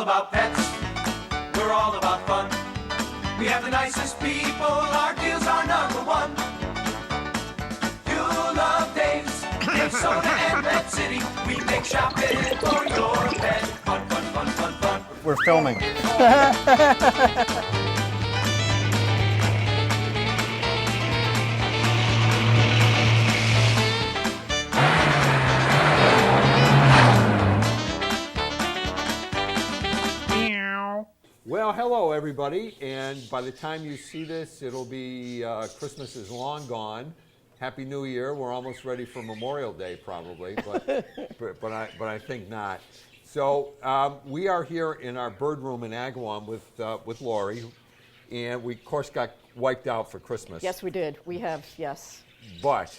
about pets. We're all about fun. We have the nicest people. Our deals are number one. You'll love Dave's, Dave's Soda and Pet City. We make shopping for your pet fun, fun, fun, fun, fun. We're filming. Well, hello everybody, and by the time you see this, it'll be Christmas is long gone. Happy New Year. We're almost ready for Memorial Day, probably, but I think not. So we are here in our bird room in Agawam with Lori, and we of course got wiped out for Christmas. Yes, we did. We have, yes. But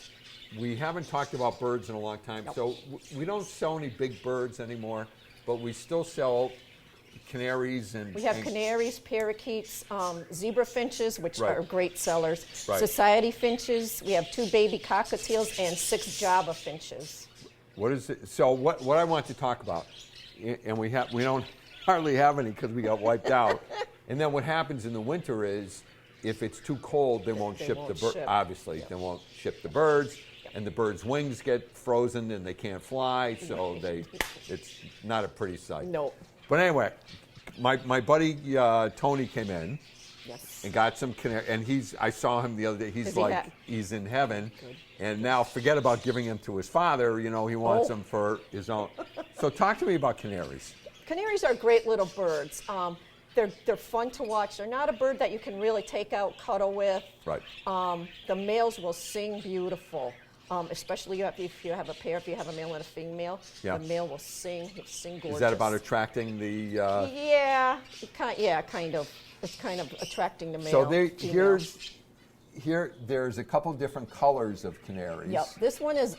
we haven't talked about birds in a long time. Nope. So we don't sell any big birds anymore, but we still sell canaries and We have canaries, parakeets, zebra finches, which Right. are great sellers, Right. society finches. We have 2 baby cockatiels and 6 Java finches. What is it? So what I want to talk about, and we don't hardly have any because we got wiped out. And then what happens in the winter is, if it's too cold, they won't They ship won't the bird. ship. Obviously, Yep. they won't ship the birds, and the birds' wings get frozen and they can't fly. So it's not a pretty sight. Nope. But anyway, my buddy Tony came in Yes. and got some canary, and I saw him the other day. He's Is he like, he's in heaven. Good. And now forget about giving him to his father. You know, he wants Oh. them for his own. So talk to me about canaries. Canaries are great little birds. They're fun to watch. They're not a bird that you can really take out, cuddle with. Right. The males will sing beautiful, especially if you have a pair, if you have a male and a female. Yeah. The male will sing. He'll sing gorgeous. Is that about attracting the? Yeah, kind of. It's kind of attracting the male. So female. there's a couple different colors of canaries. Yep. This one is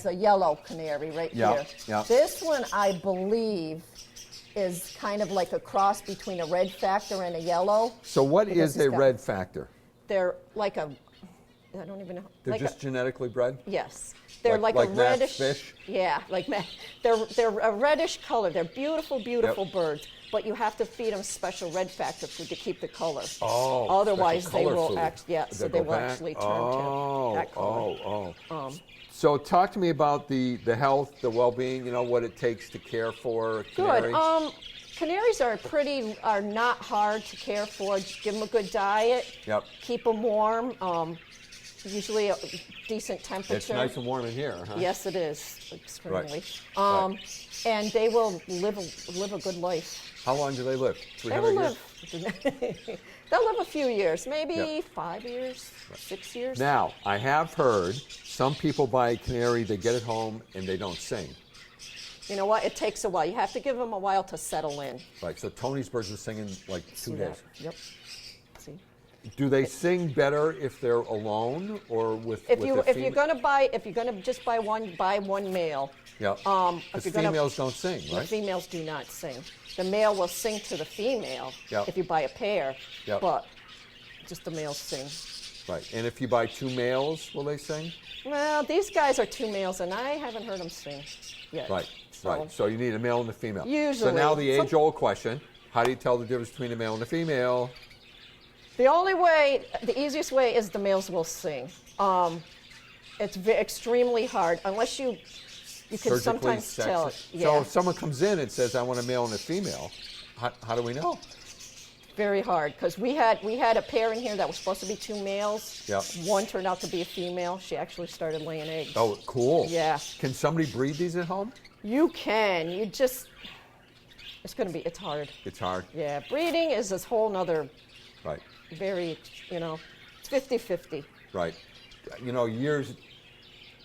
a yellow canary right Yeah, here. yeah. This one, I believe, is kind of like a cross between a red factor and a yellow. So what Because is he's a got- red factor? They're like I don't even know. They're like just genetically bred. yes. They're like like a Matt's reddish. fish? Yeah, they're a reddish color. They're beautiful, beautiful Yep. birds. But you have to feed them special red factor food to keep the color. Oh. Otherwise, special they color will food. act. Yeah, so They'll they go will back? actually turn to that color. Oh. So talk to me about the health, the well-being. You know what it takes to care for a canary. Good. Canaries are not hard to care for. Just give them a good diet. Yep. Keep them warm. Usually a decent temperature. It's nice and warm in here, huh? Yes, it is extremely. Right. And they will live a good life. How long do they live? They 300 will years? live. They'll live a few years, maybe Yep. 5 years, 6 years. Now, I have heard some people buy a canary, they get it home, and they don't sing. You know what? It takes a while. You have to give them a while to settle in. Right, so Tony's birds are singing like 2 See days. that? Yep. See. Do they sing better if they're alone or with If with you're the gonna just buy one male. Yeah. If Because you're gonna- females don't sing, The right? females do not sing. The male will sing to the female Yep. if you buy a pair, Yep. but just the males sing. Right. And if you buy 2 males, will they sing? Well, these guys are 2 males, and I haven't heard them sing yet. Right. So, Right. So you need a male and a female. So Usually. now the age-old question: how do you tell the difference between a male and a female? the easiest way is the males will sing. It's extremely hard unless you can Surgically sometimes sex tell. it? Yeah. So if someone comes in and says, "I want a male and a female," how do we know? Very hard because we had a pair in here that was supposed to be 2 males. Yep. One turned out to be a female. She actually started laying eggs. Oh, cool. Yeah. Can somebody breed these at home? You can. It's hard. It's hard. Yeah. Breeding is this whole nother Right. very, it's 50-50. Right.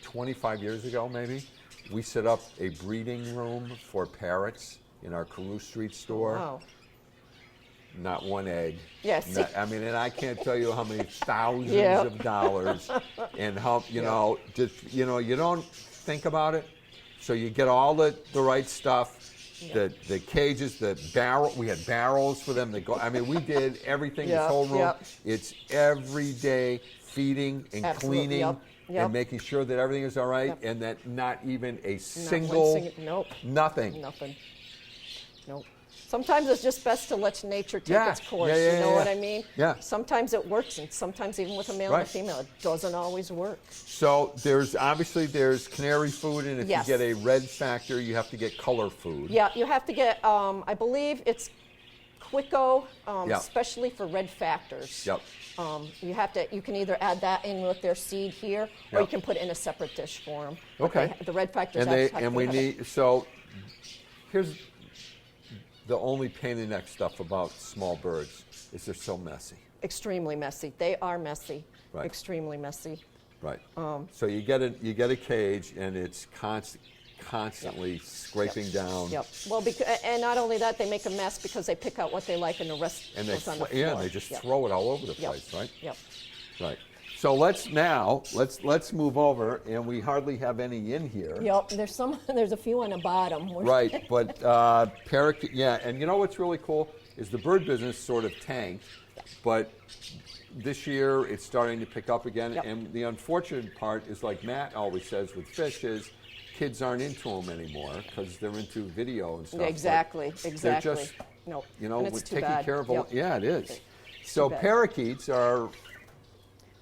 25 years ago maybe, we set up a breeding room for parrots in our Carew Street store. Wow. Not one egg. Yes. And I can't tell you how many thousands Yeah. of dollars and how, you don't think about it. So you get all the right stuff, the cages, the barrel. We had barrels for them to go. I mean, we did everything, this Yep, whole room. yep. It's every day feeding and Absolutely, cleaning yep. and making sure that everything is all right Yep. and that not even a Not one single, nope. nothing. Nothing. Nope. Sometimes it's just best to let nature take Yeah. its course. Yeah, yeah, you know yeah, what yeah. I mean? Yeah. Sometimes it works, and sometimes even with a male and Right. a female, it doesn't always work. So there's canary food, and if Yes. you get a red factor, you have to get color food. Yeah, you have to get. I believe it's Quicko, Yeah. especially for red factors. Yep. You have to. You can either add that in with their seed here, or Yep. you can put it in a separate dish for them. Okay. The red factors. And we need, so here's the only pain in the neck stuff about small birds is they're so messy. extremely messy. They are messy. Right. Extremely messy. Right. So you get a cage, and it's constantly scraping down. Yep. Well, and not only that, they make a mess because they pick out what they like, and the rest And goes on the floor. yeah, they just Yep. throw it all over the Yep. place, right? Yep. Right. So let's move over, and we hardly have any in here. Yep. There's a few on the bottom. Right, but parakeet, yeah, and you know what's really cool is the bird business sort of tanked, but this year it's starting to pick up again. Yep. And the unfortunate part is, like Matt always says with fish, is kids aren't into them anymore because they're into video and stuff. Yeah, but exactly. They're just, No. you know, and it's we're too taking bad. care of Yep. yeah, it is. So bad. parakeets are,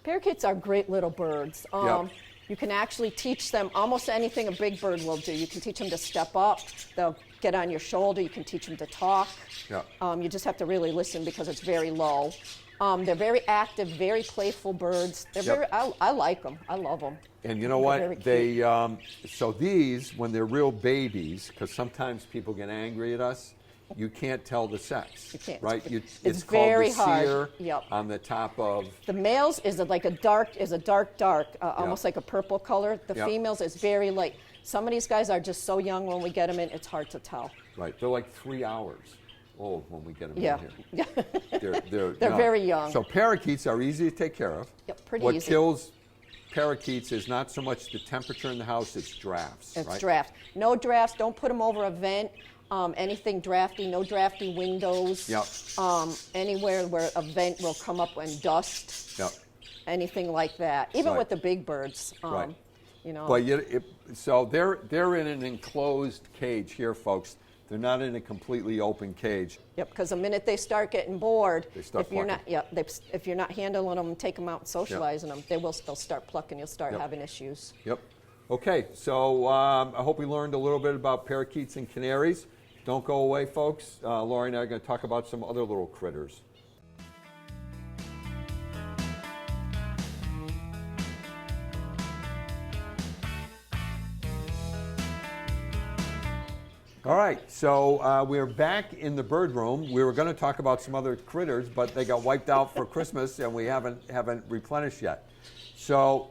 Parakeets are great little birds. Yep. You can actually teach them almost anything a big bird will do. You can teach them to step up. They'll get on your shoulder. You can teach them to talk. Yep. You just have to really listen because it's very low. They're very active, very playful birds. They're Yep. very. I like them. I love them. and you know They're what? very They so these, when they're real babies, because sometimes people get angry at us, you can't tell the sex. You can't. Right? It's It's very called the hard. sear Yep. on the top of. The males is a dark, almost like a purple color. The Yep. females is very light. Some of these guys are just so young when we get them in, it's hard to tell. Right. They're like 3 hours old when we get them Yeah. in here. They're They're very young. So parakeets are easy to take care of. Yep, pretty what easy. kills parakeets is not so much the temperature in the house, it's drafts. It's right? draft. No drafts. Don't put them over a vent. Anything drafty. No drafty windows. Yep. Anywhere where a vent will come up and dust. Yep. Anything like that. Even Right. with the big birds. Right. You know. But so they're in an enclosed cage here, folks. They're not in a completely open cage. Yep. Because the minute they start getting bored, They start if you're not, plucking. if you're not handling them and take them out and socializing them, they'll start plucking. You'll start Yep. having issues. Yep. Okay, so I hope we learned a little bit about parakeets and canaries. Don't go away, folks. Lori and I are going to talk about some other little critters. All right, so we're back in the bird room. We were going to talk about some other critters, but they got wiped out for Christmas, and we haven't replenished yet. So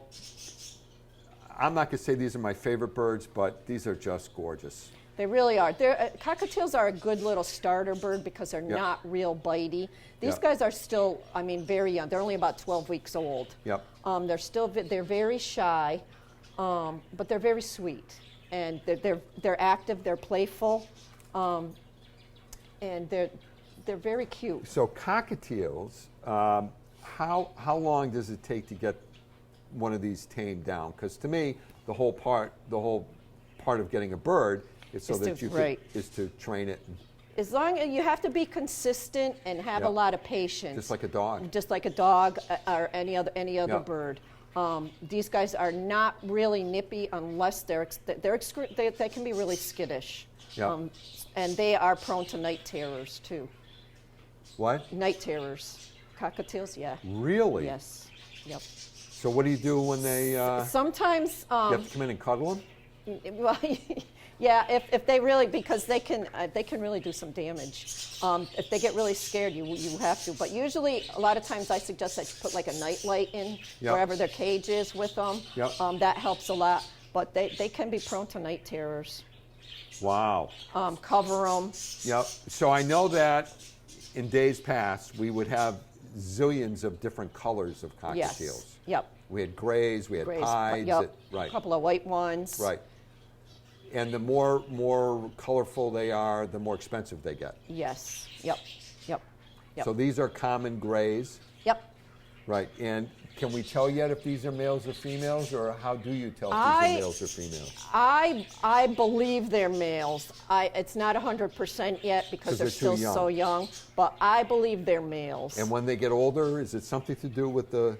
I'm not going to say these are my favorite birds, but these are just gorgeous. They really are. Cockatiels are a good little starter bird because they're not real bitey. These Yep. guys are still, very young. They're only about 12 weeks old. Yep. They're very shy, but they're very sweet, and they're active. They're playful, and they're very cute. So cockatiels, how long does it take to get one of these tamed down? Because to me, the whole part of getting a bird is so Is that to- you right. is to train it, As long as you have to be consistent and have Yep. a lot of patience. just like a dog. Just like a dog or any other Yep. bird. These guys are not really nippy unless they can be really skittish. Yep. And they are prone to night terrors too. What? Night terrors. Cockatiels, yeah. Really? Yes. Yep. So what do you do when they? You Sometimes, have to come in and cuddle them? well, yeah, if they really, because they can really do some damage. If they get really scared, you have to. But usually, a lot of times, I suggest that you put like a night light in Yep. wherever their cage is with them. Yep. That helps a lot. But they can be prone to night terrors. Wow. Cover them. Yep. So I know that in days past we would have zillions of different colors of cockatiels. Yes. Yep. We had grays, we had Grays. pieds, Yep. right. A couple of white ones. Right. And the more colorful they are, the more expensive they get. Yes. Yep. Yep. Yep. So these are common grays, Yep. right? And can we tell yet if these are males or females, or how do you tell if these are males or females? I believe they're males. It's not 100% yet because they're they're too still young. so young, but I believe they're males. And when they get older, is it something to do with the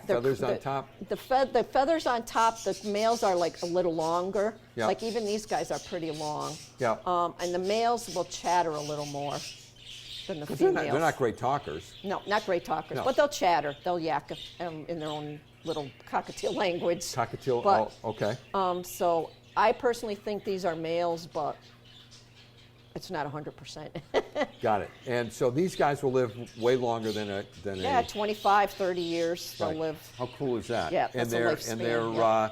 feathers on top? The feathers on top, the males are like a little longer. Yeah. Like even these guys are pretty long. Yeah. And the males will chatter a little more than the 'Cause females. they're not great talkers. No, not great talkers, No. but they'll chatter. They'll yak in their own little cockatiel language. Cockatiel, But, oh, okay. So I personally think these are males, but it's not 100%. Got it. And so these guys will live way longer than a Yeah, 25, 30 years they'll right. live. How cool is that? Yeah, and that's a they're lifespan, and they're yeah.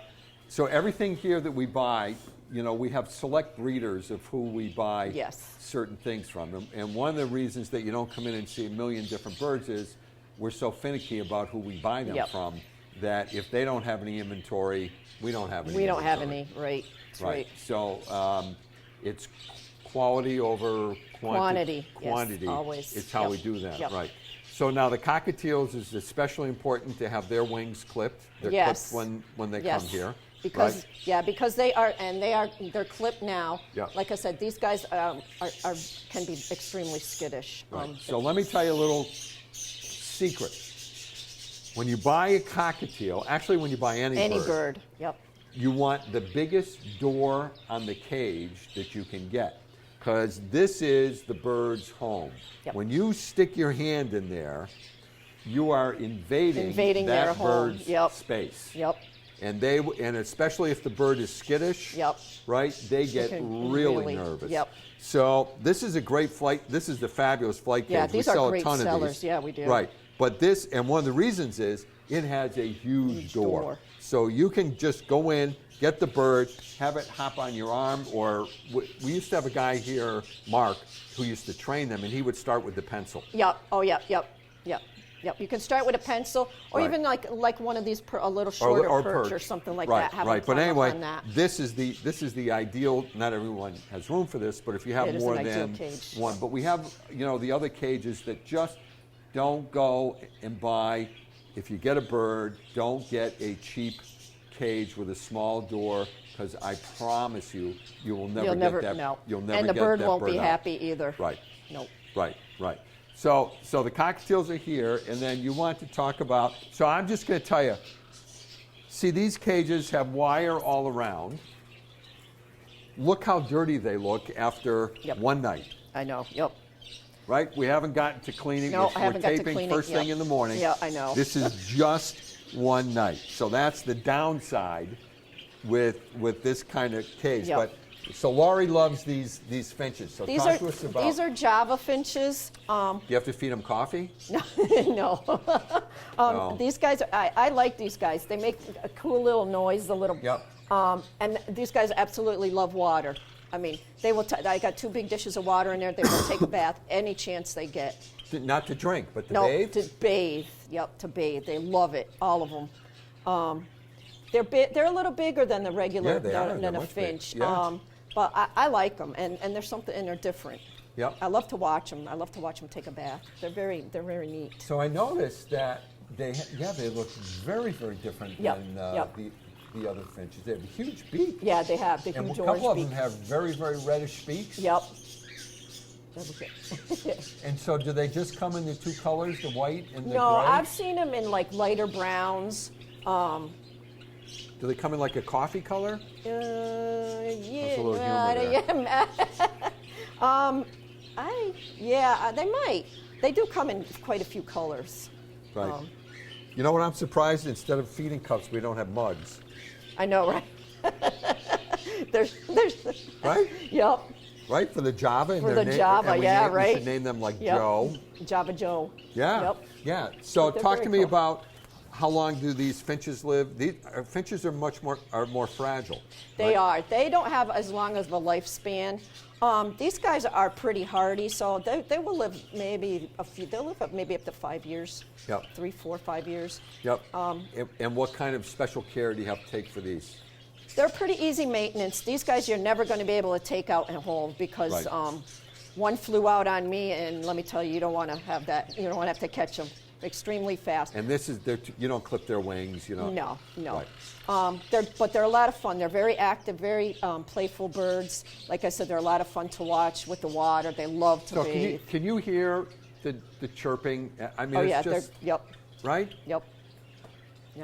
so everything here that we buy, you know, we have select breeders of who we buy Yes. certain things from. And one of the reasons that you don't come in and see a million different birds is we're so finicky about who we buy them Yep. from that if they don't have any inventory, we don't have any. We don't have inventory. any, right? That's right. So it's quality over Quantity, yes, quantity. always. It's how Yep. we do that, Yep. right? So now the cockatiels is especially important to have their wings clipped. They're Yes. clipped when they Yes. come here. Because right? yeah, because they're clipped now. Yeah. Like I said, these guys can be extremely skittish. Right. So let me tell you a little secret. When you buy a cockatiel, actually when you buy any bird. Yep. you want the biggest door on the cage that you can get, because this is the bird's home. Yep. When you stick your hand in there, you are invading their that home. bird's Yep. space. Yep. And especially if the bird is skittish, Yep. right? They get can really really- nervous. yep. So this is a great flight. This is the fabulous flight cage. Yeah, We these are sell a great ton of sellers. these. Yeah, we do. Right. But this, and one of the reasons is it has a huge door. door. So you can just go in, get the bird, have it hop on your arm, or we used to have a guy here, Mark, who used to train them, and he would start with the pencil. Yep. Oh, yep. You can start with a pencil, or Right. even like one of these a little shorter perch or something like right, that. Have right. them But climb up anyway, on that. this is the ideal. Not everyone has room for this, but if you have It is more an ideal than cage. one, but we have the other cages that just don't go and buy. If you get a bird, don't get a cheap cage with a small door, because I promise you will never You'll get never that. no. You'll never and the get bird that won't bird be out. happy either. Right. Nope. Right. So the cockatiels are here, and then you want to talk about. So I'm just going to tell you. See, these cages have wire all around. Look how dirty they look after Yep. one night. I know. Yep. Right? We haven't gotten to cleaning. No, we're, I haven't got to taping clean it, first thing yep. in the morning. Yeah, I know. This is just one night. So that's the downside with this kind of cage. Yep. But so Laurie loves these finches. So These talk are to us about. these are Java finches. Do you have to feed them coffee? No. No. These guys, I like these guys. They make a cool little noise, the little. Yep. And these guys absolutely love water. I mean, they will. I got 2 big dishes of water in there. They will take a bath any chance they get. Not to drink, but to No, bathe? to bathe. Yep, to bathe. They love it, all of them. They're a little bigger than the regular Yeah, they are. than They're a much big. finch. Yeah. But I like them, and they're something, and they're different. Yep. I love to watch them. I love to watch them take a bath. They're very neat. So I noticed that they look very, very different Yep, than yep. the other finches. They have a huge beak. Yeah, they have the And a huge couple orange of beak. them have very, very reddish beaks. Yep. That was it. And so do they just come in the 2 colors, the white and the No, gray? I've seen them in like lighter browns. Do they come in like a coffee color? Yeah, a little humor yeah, they might. They do come in quite a few colors. Right. You know what, I'm surprised instead of feeding cups, we don't have mugs. I know, right? there's, Right? yep, Right, for the Java. And For their the name, Java, and we yeah, we right. should name them like yep. Joe. Java Joe. Yeah. Yep. Yeah. So They're talk very to me cool. about how long do these finches live? These finches are more fragile. They right? are. They don't have as long of a lifespan. These guys are pretty hardy, so they will live maybe a few. They'll live up maybe up to 5 years. Yep. 3, 4, 5 years. Yep. And what kind of special care do you have to take for these? They're pretty easy maintenance. These guys you're never going to be able to take out and hold because Right. one flew out on me, and let me tell you, you don't want to have that. You don't want to have to catch them. extremely fast. And this is you don't clip their wings, you know. No. Right. They're a lot of fun. They're very active, very playful birds. Like I said, they're a lot of fun to watch with the water. They love to So bathe. can you hear the chirping? I mean, Oh it's yeah, just yep. right. Yep.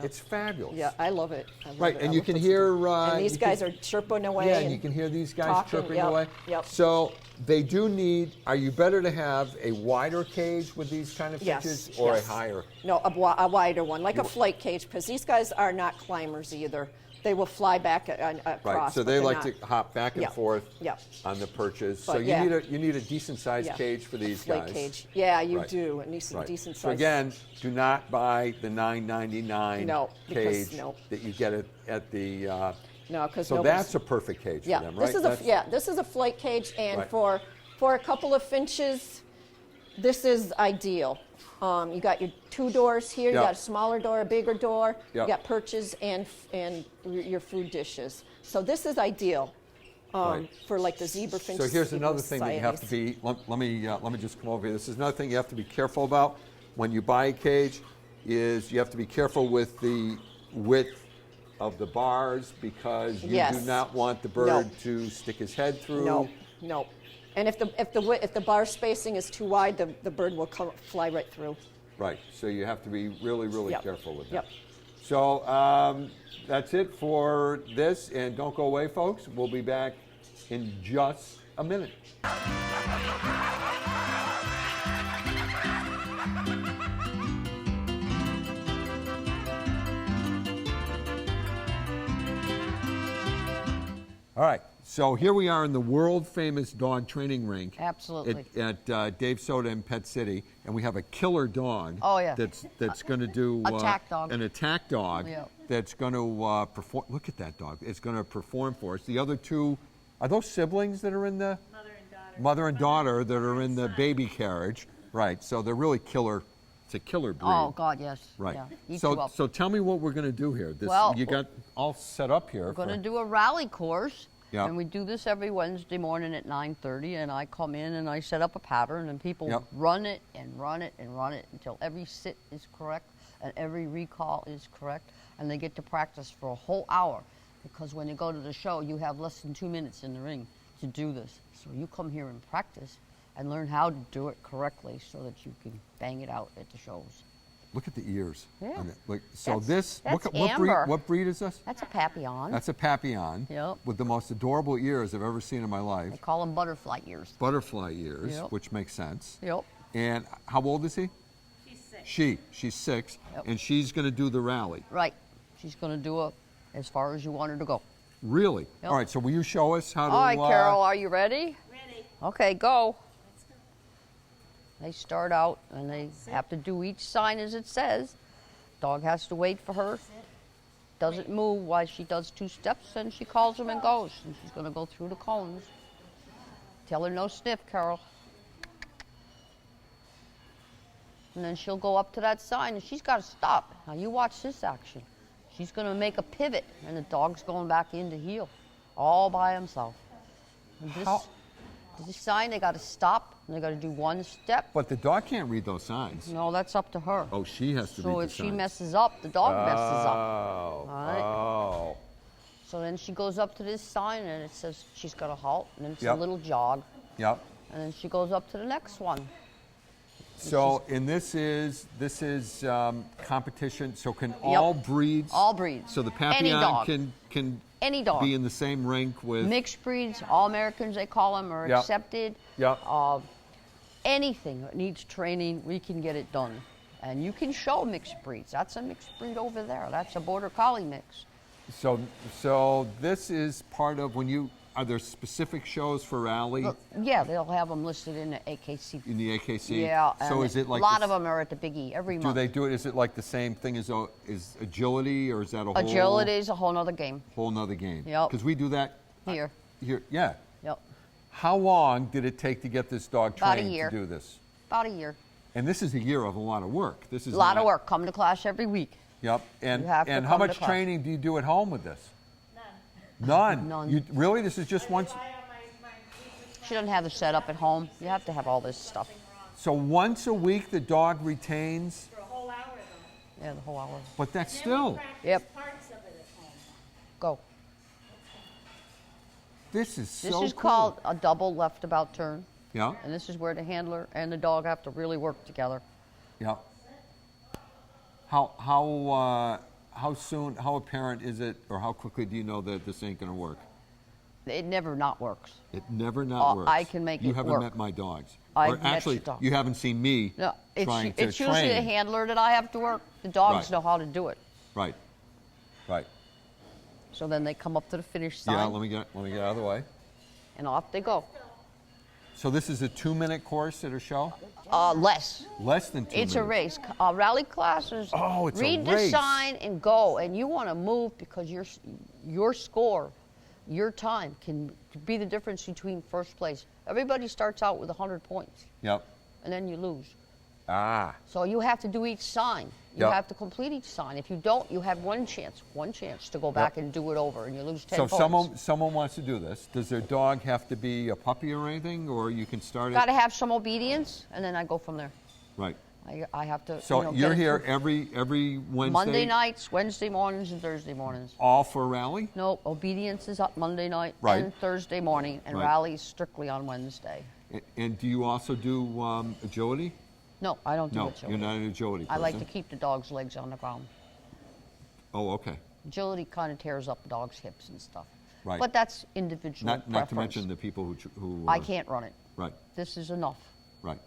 It's fabulous. Yeah, I love it. I love Right, it. and I you love can what hear. do. And these you guys can- are chirping away. Yeah, and you can hear these guys talking, chirping yep, away. yep. So they do need. Are you better to have a wider cage with these kind of Yes, finches, or yes. a higher? No, a wider one, like a flight cage, because these guys are not climbers either. They will fly back across. Right. So but they they're like not. to hop back and Yeah, forth yeah. on the perches. So But you yeah. need a decent sized Yeah. cage for these Flight guys. cage. Yeah, you Right. do. A decent, Right. decent So size. again, do not buy the $9.99 No, because- cage no. that you get at the. No, because So that's a perfect cage yeah. for them, right? This is a flight cage, and Right. for a couple of finches, this is ideal. You got your 2 doors here. You Yep. got a smaller door, a bigger door. Yep. You got perches and your food dishes. So this is ideal Right. for like the zebra So finches. here's zebra another thing that you have to Siamese. be. Let me just come over here. This is another thing you have to be careful about when you buy a cage. Is you have to be careful with the width of the bars because you Yes. do not want the bird No. to stick his head through. No. And if the bar spacing is too wide, the bird will fly right through. Right. So you have to be really, really Yep. careful with that. Yep. So that's it for this, and don't go away, folks. We'll be back in just a minute. All right, so here we are in the world famous dog training rink. Absolutely. At Dave Soda in Pet City, and we have a killer dog. Oh, yeah. That's going to do Attack dog. An attack dog. Yeah. That's going to perform. Look at that dog. It's going to perform for us. The other two, are those siblings that are in the mother and daughter that are in the baby carriage? Right. So they're really killer. It's a killer breed. Oh, God, yes. Right. Yeah. Eat you So up. so tell me what we're going to do here. This Well, you got all set up here. We're going to for- do a rally course. Yeah. And we do this every Wednesday morning at 9:30, and I come in and I set up a pattern, and people Yep. run it and run it and run it until every sit is correct and every recall is correct, and they get to practice for a whole hour, because when you go to the show, you have less than 2 minutes in the ring to do this. So you come here and practice and learn how to do it correctly so that you can bang it out at the shows. Look at the ears. Yeah. on it. Like, so That's- what that's breed? Amber. What breed is this? That's a Papillon. That's a Papillon. Yep. With the most adorable ears I've ever seen in my life. They call them butterfly ears. Butterfly ears, Yep. which makes sense. Yep. And how old is he? She's 6, Yep. and she's going to do the rally. Right. She's going to do it as far as you want her to go. Really? Yep. All right. So will you show us how to? All right, Carol, are you ready? Ready. Okay, go. They start out and they have to do each sign as it says. Dog has to wait for her. Doesn't move while she does 2 steps, and she calls him and goes. And she's going to go through the cones. Tell her no sniff, Carol. And then she'll go up to that sign, and she's got to stop. Now you watch this action. She's going to make a pivot, and the dog's going back in to heel, all by himself. And this sign, they got to stop, and they got to do 1 step. But the dog can't read those signs. No, that's up to her. Oh, she has to So read the if she signs. messes up, the dog messes up. Oh. right. Oh. So then she goes up to this sign, and it says she's got to halt, and then it's Yep. a little jog. Yep. And then she goes up to the next one. So, and this is competition. So, can all breeds? All breeds. So the Any Papillon dog. can Any dog. be in the same rink with. Mixed breeds, all Americans they call them, are Yep. accepted. Yep. Anything that needs training, we can get it done. And you can show mixed breeds. That's a mixed breed over there. That's a Border Collie mix. So this is part of when you. Are there specific shows for rally Look, yeah, they'll have them listed in the AKC. in the AKC? Yeah. So and is it like a lot the- of them are at the Big E every Do month. they do it? Is it like the same thing as is agility, or is that a whole Agility is a whole nother game. whole nother game? Yep. Because we do that Here. here. Yeah. Yep. How long did it take to get this dog About a trained year. to do this? About a year. And this is a year of a lot of work. This is A lot not- of work. Come to class every week. Yep. And You have to and how come to much class. training do you do at home with this? None. None. You really? This is just once. She doesn't have the setup at home. You have to have all this stuff. So once a week the dog retains Yeah, the whole hour. But that's still, Yep. Parts of it at home. Go. this is so This is cool. called a double left about turn. Yeah, And this is where the handler and the dog have to really work together. yeah. How soon, how apparent is it, or how quickly do you know that this ain't gonna work? It never not works. It never not works. I can make You it haven't work. met my dogs. I've Or met actually, your dog. you haven't seen me No, trying to it's usually the train. handler that I have to work. The dogs Right. know how to do it. Right, right. So then they come up to the finish sign, Yeah, let me get out of the way. and off they go. So this is a 2-minute course at a show? Less. Less than 2 minutes. It's a race. Rally classes. Oh, it's a read race. the sign and go, and you want to move because your score, your time can be the difference between first place. Everybody starts out with 100 points, Yep. and then you lose. Ah, So you have to do each sign. You Yep. have to complete each sign. If you don't, you have one chance to go back and do it over, and you lose 10 so if points. someone wants to do this, does their dog have to be a puppy or anything, or you can start Got it? to have some obedience, and then I go from there. Right. I have to. So get you're it here through. every Wednesday? Monday nights, Wednesday mornings, and Thursday mornings. All for rally? No, obedience is up Monday night Right. and Thursday morning, and Right. rallies strictly on Wednesday. And do you also do agility? No, I don't do No, agility. you're not an agility person. I like to keep the dog's legs on the ground. Oh, okay. Agility kind of tears up the dog's hips and stuff. Right. But that's individual Not to preference. mention the people who I can't run it. Right, This is enough. right,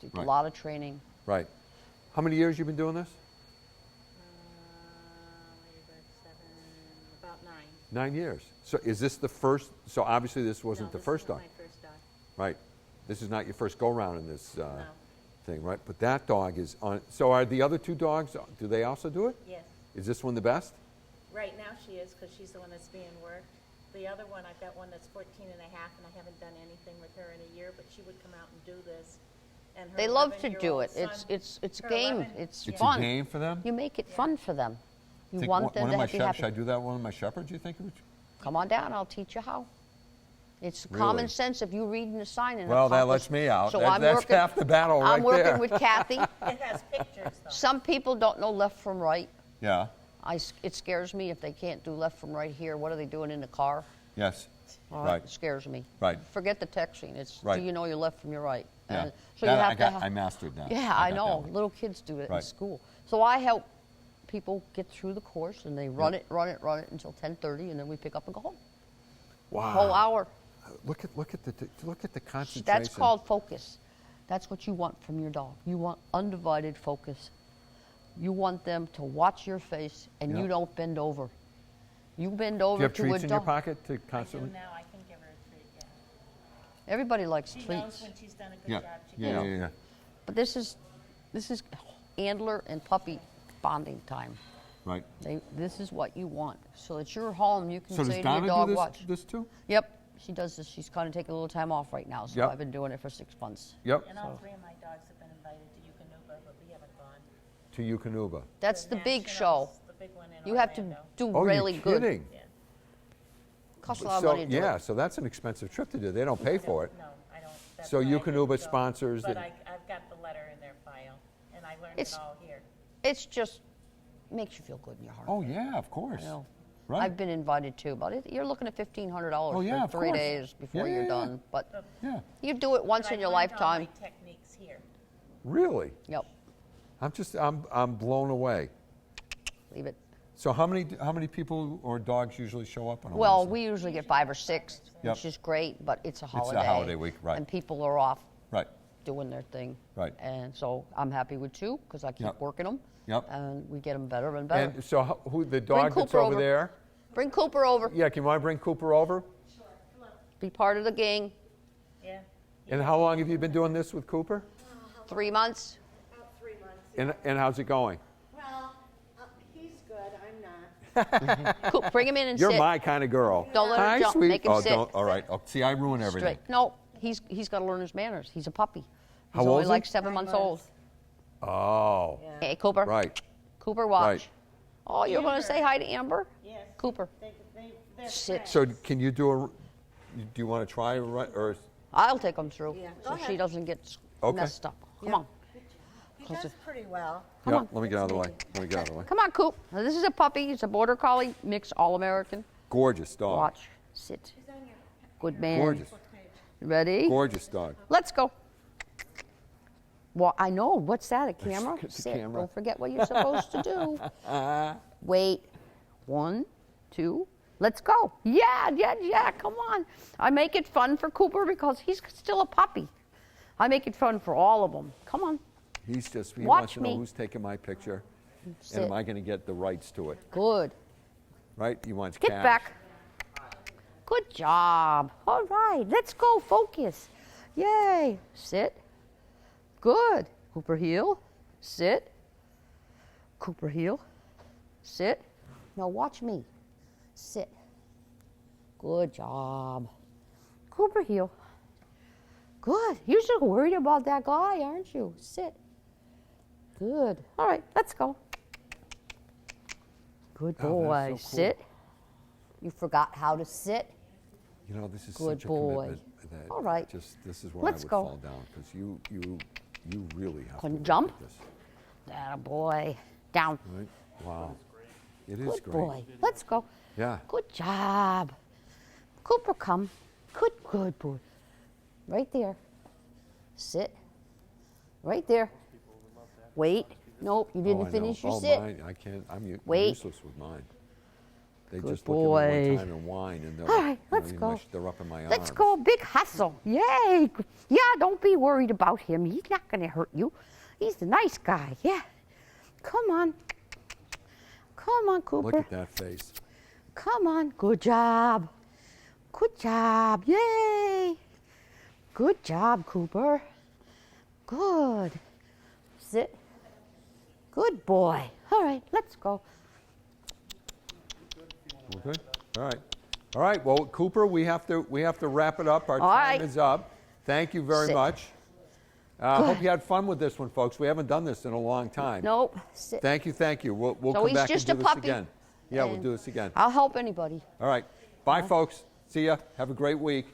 It's Right. A lot of training. right. How many years you been doing this? About 9. 9 years. So is this the first? So obviously this wasn't the first dog, My first dog. right? This is not your first go round in this No. thing, right? But that dog is on. So are the other 2 dogs? Do they also do it? Yes. Is this one the best? Right now she is because she's the one that's being worked. The other one, I've got one that's 14 and a half, and I haven't done anything with her in a year, but she would come out and do this. And her They love to do 11-year-old it. It's son- it's a her game. 11 It's It's fun. a game for them. You make it fun for them. You Think want one them of to my be happy. Should I do that one of my shepherds? You think? Come on down. I'll teach you how. It's Really? common sense if you reading the sign and Well, that accomplish- lets me out. So That's I'm working, half the battle I'm right working there. with Kathy. It has pictures though. Some people don't know left from right. Yeah. It scares me if they can't do left from right here. What are they doing in the car? Yes. All Right. It scares me. Right. Forget the texting. It's Right. do you know your left from your right? Yeah. And so That you I have got. to. I mastered that. Yeah, I I got know. that one. Little kids do it in Right. school. So I help people get through the course, and they run Yeah. it until 10:30, and then we pick up and go home. Wow. Whole hour. Look at the concentration. That's called focus. That's what you want from your dog. You want undivided focus. You want them to watch your face, and Yeah. you don't bend over. You bend Do over you have to treats a in your dog. pocket to I do constantly? now. I can give her a treat, yeah. Everybody likes She knows treats. when she's done a good Yeah. job. She Yeah. can- Yeah. Yeah. But this is antler and puppy bonding time. Right. This is what you want. So at your home, you can So does say to your Donna dog, do this, watch. this too? Yep, she does this. She's kind of taking a little time off right now, so Yep. I've been doing it for 6 months. Yep. And all 3 of my dogs have been invited to Eukanuba, but we haven't gone. To Eukanuba. That's the big show. Nationals, the big one in You have to Orlando. do Oh, really you're good. kidding. Yeah. Costs a lot of So money to do yeah, it. so that's an expensive trip to do. They don't pay for it. No, I don't. That's So why I didn't Eukanuba go. sponsors But the- I've got the letter in their file, and I learned It's- it all here. It's just makes you feel good in your heart. Oh yeah, of course. I know. Right. I've been invited too, but you're looking at $1,500 Oh, yeah, for of 3 course. days before Yeah, you're yeah, done. But Yeah. you do it once But in your I learned all lifetime. my techniques here. Really? Yep, I'm blown away. leave it. So how many people or dogs usually show up on a Well, Wednesday? we usually get 5 or 6, Yep. which is great, but it's a a holiday. holiday week, right. And people are off Right. doing their thing. Right. And so I'm happy with 2 because I keep Yep. working them. Yep. And we get them better and better. And so who the dog that's Cooper over over. there? Bring Cooper over. Yeah, can you want to bring Cooper over? Be part of the gang. Yeah. And how long have you been doing this with Cooper? 3 months. About 3 months. And how's it going? Well, he's good. I'm not. Bring him in and You're sit. my kind of girl. Don't let him Hi, jump. sweet. Make him oh, sit. Don't, all right. Oh, see, I ruin everything. Straight. No, he's got to learn his manners. He's a puppy. How He's old only is he? like 7 months old. Oh, Hey, Cooper. right. Cooper, watch. Right. Oh, you're going to say hi to Amber? Yes. Cooper, They're sit. So can you do do you want to try or I'll take him through Yeah. so Go she ahead. doesn't get Okay. messed up. Come on. does pretty well. Yeah, let me get out of the way. Let me get out of the way. Come on, Coop. Now, this is a puppy. It's a border collie, mixed all-American. Gorgeous dog. Watch. Sit. Good man. Gorgeous. Ready? Gorgeous dog. Let's go. Well, I know. What's that, a camera? It's a Sit. camera. Don't forget what you're supposed to do. Wait. 1, 2. Let's go. Yeah. Come on. I make it fun for Cooper because he's still a puppy. I make it fun for all of them. Come on. He Watch wants to know me. who's taking my picture. Sit. And am I going to get the rights to it? Good. Right? He wants Get cash. back. Good job. All right. Let's go. Focus. Yay. Sit. Good. Cooper heel. Sit. Cooper heel. Sit. Now watch me. Sit. Good job. Cooper heel. Good. You're so worried about that guy, aren't you? Sit. Good. All right, let's go. Good Oh, boy. that's so cool. Sit. You forgot how to sit. You know, this is Good such a boy. commitment. That All right. This is where Let's I would go. fall down because you really have Can to you work jump? at this. That boy. Down. Right? Wow. It is Good great. boy. Let's go. Yeah. Good job. Cooper, come. Good boy. Right there. Sit. Right there. Wait. Nope, you Oh, didn't I know. finish your Oh, sit. mine, I can't. I'm Wait. useless with mine. They Good just look at me boy. one time and whine, and they're All right, let's you know, go. they're up in my arms. Let's go. Big hustle. Yay. Yeah, don't be worried about him. He's not going to hurt you. He's a nice guy. Yeah. Come on. Come on, Cooper. Look at that face. Come on. Good job. Good job. Yay. Good job, Cooper. Good. Sit. Good boy. All right, let's go. Okay. All right. All right. Well, Cooper, we have to wrap it up. Our All time right. is up. Thank you very Sit. much. Hope you had fun with this one, folks. We haven't done this in a long time. Nope. Sit. Thank you. Thank you. We'll So come he's back just and a do this puppy. again. Yeah, we'll And do this again. I'll help anybody. All right. Bye, folks. See ya. Have a great week.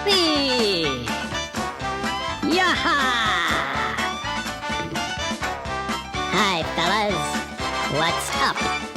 Yippee! Yaha! Hi, fellas. What's up?